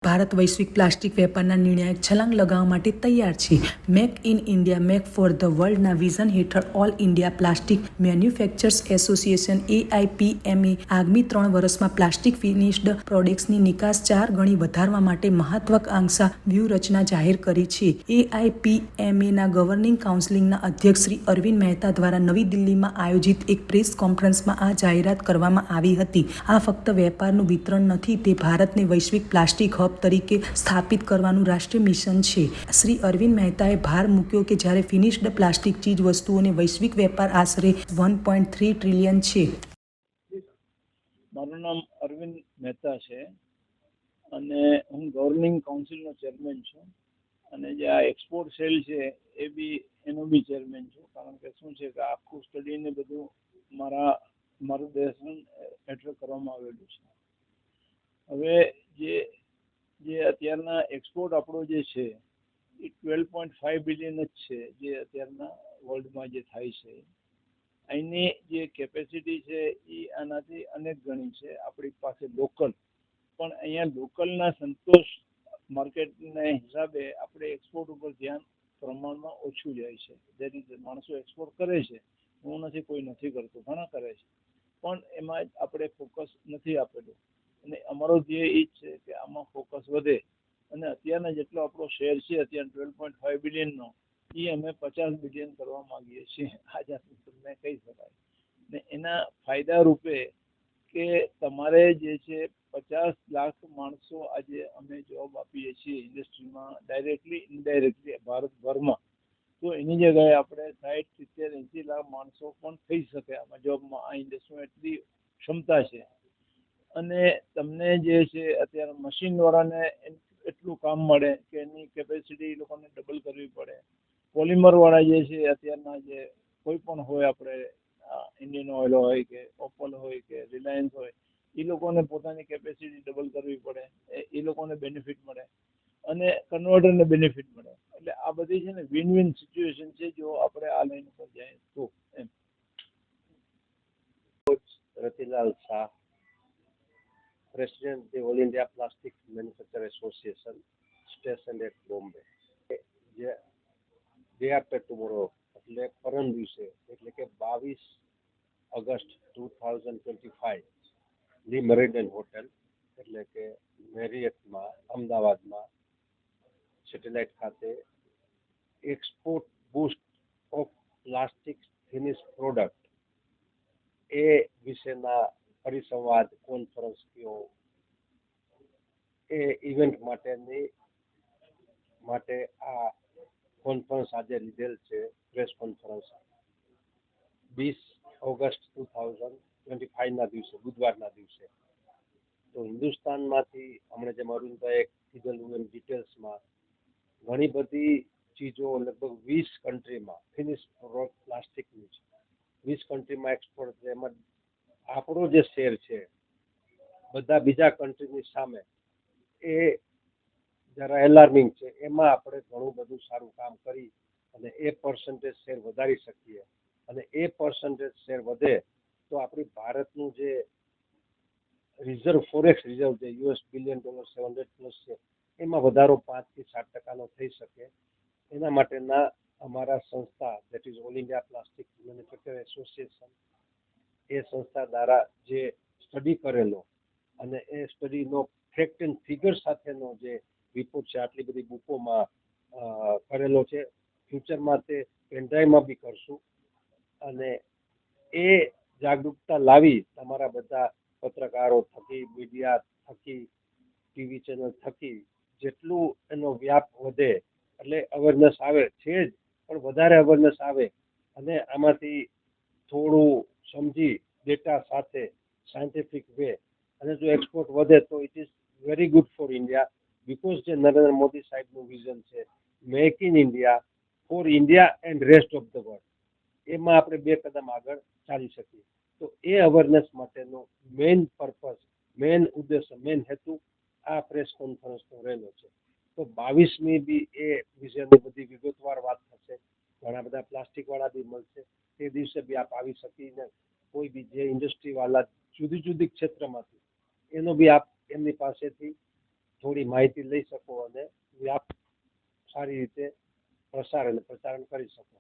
ભારત વૈશ્વિક પ્લાસ્ટિક વેપારના નિર્ણાયક છલાંગ લગાવવા માટે તૈયાર છે. Make in India, make for the વર્લ્ડના વિઝન હેઠળ all India plastic manufacturers association AIPMA આગામી 3 વર્ષમાં પ્લાસ્ટિક ફિનિશ્ડ પ્રોડક્ટ્સની નિકાસ 4 ગણી વધારવા માટે મહત્વાકાંક્ષા વ્યૂહરચના જાહેર કરી છે. AIPMAના ગવર્નિંગ કાઉન્સિલના અધ્યક્ષ શ્રી અરવિંદ મહેતા દ્વારા નવી દિલ્હીમાં આયોજિત એક પ્રેસ કોન્ફરન્સમાં આ જાહેરાત કરવામાં આવી હતી. આ ફક્ત વેપારનું વિતરણ નથી, તે ભારતને વૈશ્વિક પ્લાસ્ટિક હબ તરીકે સ્થાપિત કરવાનું રાષ્ટ્રીય મિશન છે. શ્રી અરવિંદ મહેતાએ ભાર મૂક્યો કે જ્યારે ફિનિશ્ડ પ્લાસ્ટિક ચીજ વસ્તુઓનો વૈશ્વિક વેપાર આશરે 1.3 ટ્રિલિયન છે. મારું નામ અરવિંદ મહેતા છે અને હું ગવર્નિંગ કાઉન્સિલનો ચેરમેન છું અને જે આ એક્સપોર્ટ સેલ છે એ બી એનો બી ચેરમેન છું. કારણ કે શું છે કે આખું સ્ટડીને બધું માર્ગદર્શન હેઠળ કરવામાં આવેલું છે. હવે જે અત્યારના એક્સપોર્ટ આપણો જે છે એ 12.5 બિલિયન જ છે, જે અત્યારના વર્લ્ડમાં જે થાય છે. અહીંની જે કેપેસિટી છે એ આનાથી અનેક ગણી છે આપણી પાસે લોકલ, પણ અહીંયા લોકલના સંતોષ માર્કેટના હિસાબે આપણે એક્સપોર્ટ ઉપર ધ્યાન પ્રમાણમાં ઓછું જાય છે. જે રીતે માણસો એક્સપોર્ટ કરે છે, હું નથી, કોઈ નથી કરતું, ઘણા કરે છે, પણ એમાં આપણે ફોકસ નથી આપેલું. અને અમારો ધ્યેય એ જ છે કે આમાં ફોકસ વધે અને અત્યારના જેટલો આપણો શેર છે અત્યારે 12.5 બિલિયનનો, એ અમે 50 બિલિયન કરવા માંગીએ છીએ. આ જાતનું તમને કહી શકાય. ને એના ફાયદા રૂપે કે તમારે જે છે 50 લાખ માણસો આજે અમે જોબ આપીએ છીએ ઇન્ડસ્ટ્રીમાં, ડાયરેક્ટલી ઇનડાયરેક્ટલી ભારતભરમાં. તો એની જગ્યાએ આપણે 60, 70, 80 લાખ માણસો પણ થઈ શકે આમાં જોબમાં. આ ઇન્ડસ્ટ્રીમાં એટલી ક્ષમતા છે. અને તમને જે છે અત્યારે મશીનવાળાને એટલું કામ મળે કે એની કેપેસિટી એ લોકોને ડબલ કરવી પડે. પોલિમરવાળા જે છે અત્યારના જે કોઈ પણ હોય, આપણે ઇન્ડિયન ઓઇલ હોય કે ઓપલ હોય કે રિલાયન્સ હોય, એ લોકોને પોતાની કેપેસિટી ડબલ કરવી પડે. એ લોકોને બેનિફિટ મળે અને કન્વર્ટરને બેનિફિટ મળે. એટલે આ બધી છે ને વિન વિન સિચ્યુએશન છે જો આપણે આ લાઈન ઉપર જાય તો. એમ Ratilal Shah, President the All India Plastic Manufacturer Association, stationed at Bombay. Day after tomorrow, એટલે પરમ દિવસે, એટલે કે 22 ઓગસ્ટ 2025, ધી મેરિડિયન હોટેલ, એટલે કે મેરિયટમાં, અમદાવાદમાં, સેટેલાઇટ ખાતે export boost of plastic finish product એ વિશેના પરિસંવાદ કોન્ફરન્સ કયો એ ઇવેન્ટ માટે આ કોન્ફરન્સ આજે લીધેલ છે, પ્રેસ કોન્ફરન્સ 20 ઓગસ્ટ 2025ના દિવસે, બુધવારના દિવસે. તો હિન્દુસ્તાનમાંથી હમણાં જેમ અરવિંદભાઈએ કીધેલું એમ ડિટેલ્સમાં ઘણી બધી ચીજો લગભગ 20 કન્ટ્રીમાં ફિનિશ પ્લાસ્ટિકની છે, 20 કન્ટ્રીમાં એક્સપોર્ટ છે. એમાં આપણો જે શેર છે બધા બીજા કન્ટ્રીની સામે એ જરા એલાર્મિંગ છે. એમાં આપણે ઘણું બધું સારું કામ કરી અને એ પર્સન્ટેજ શેર વધારી શકીએ. અને એ પર્સન્ટેજ શેર વધે તો આપણી ભારતનું જે રિઝર્વ, ફોરેક્સ રિઝર્વ જે US બિલિયન ડોલર 700+ છે, એમાં વધારો 5 થી 7% થઈ શકે. એના માટેના અમારા સંસ્થા, that is all India plastic manufacture association, એ સંસ્થા દ્વારા જે સ્ટડી કરેલો અને એ સ્ટડીનો ફેક્ટ એન્ડ ફિગર સાથેનો જે રિપોર્ટ છે, આટલી બધી બુકોમાં કરેલો છે. ફ્યુચરમાં તે પેનડ્રાઈવમાં બી કરશું અને એ જાગૃતતા લાવી તમારા બધા પત્રકારો થકી, મીડિયા થકી, ટીવી ચેનલ થકી જેટલું એનો વ્યાપ વધે, એટલે અવેરનેસ આવે છે જ, પણ વધારે અવેરનેસ આવે અને આમાંથી થોડું સમજી ડેટા સાથે સાયન્ટિફિક વે અને જો એક્સપોર્ટ વધે તો it is very good for India. Because જે નરેન્દ્ર મોદી સાહેબનું વિઝન છે make in India for India and rest of the world, એમાં આપણે 2 કદમ આગળ ચાલી શકીએ. તો એ અવેરનેસ માટેનો મેઇન પર્પઝ, મેઇન ઉદ્દેશ્ય, મેઇન હેતુ આ પ્રેસ કોન્ફરન્સનો રહેલો છે. તો 22મી બી એ વિષયની બધી વિગતવાર વાત થશે. ઘણા બધા પ્લાસ્ટિકવાળા બી મળશે. તે દિવસે બી આપ આવી શકીને કોઈ બી જે ઇન્ડસ્ટ્રીવાળા જુદી જુદી ક્ષેત્રમાંથી એનો બી આપ એમની પાસેથી થોડી માહિતી લઈ શકો અને સારી રીતે પ્રસાર અને પ્રચારણ કરી શકો.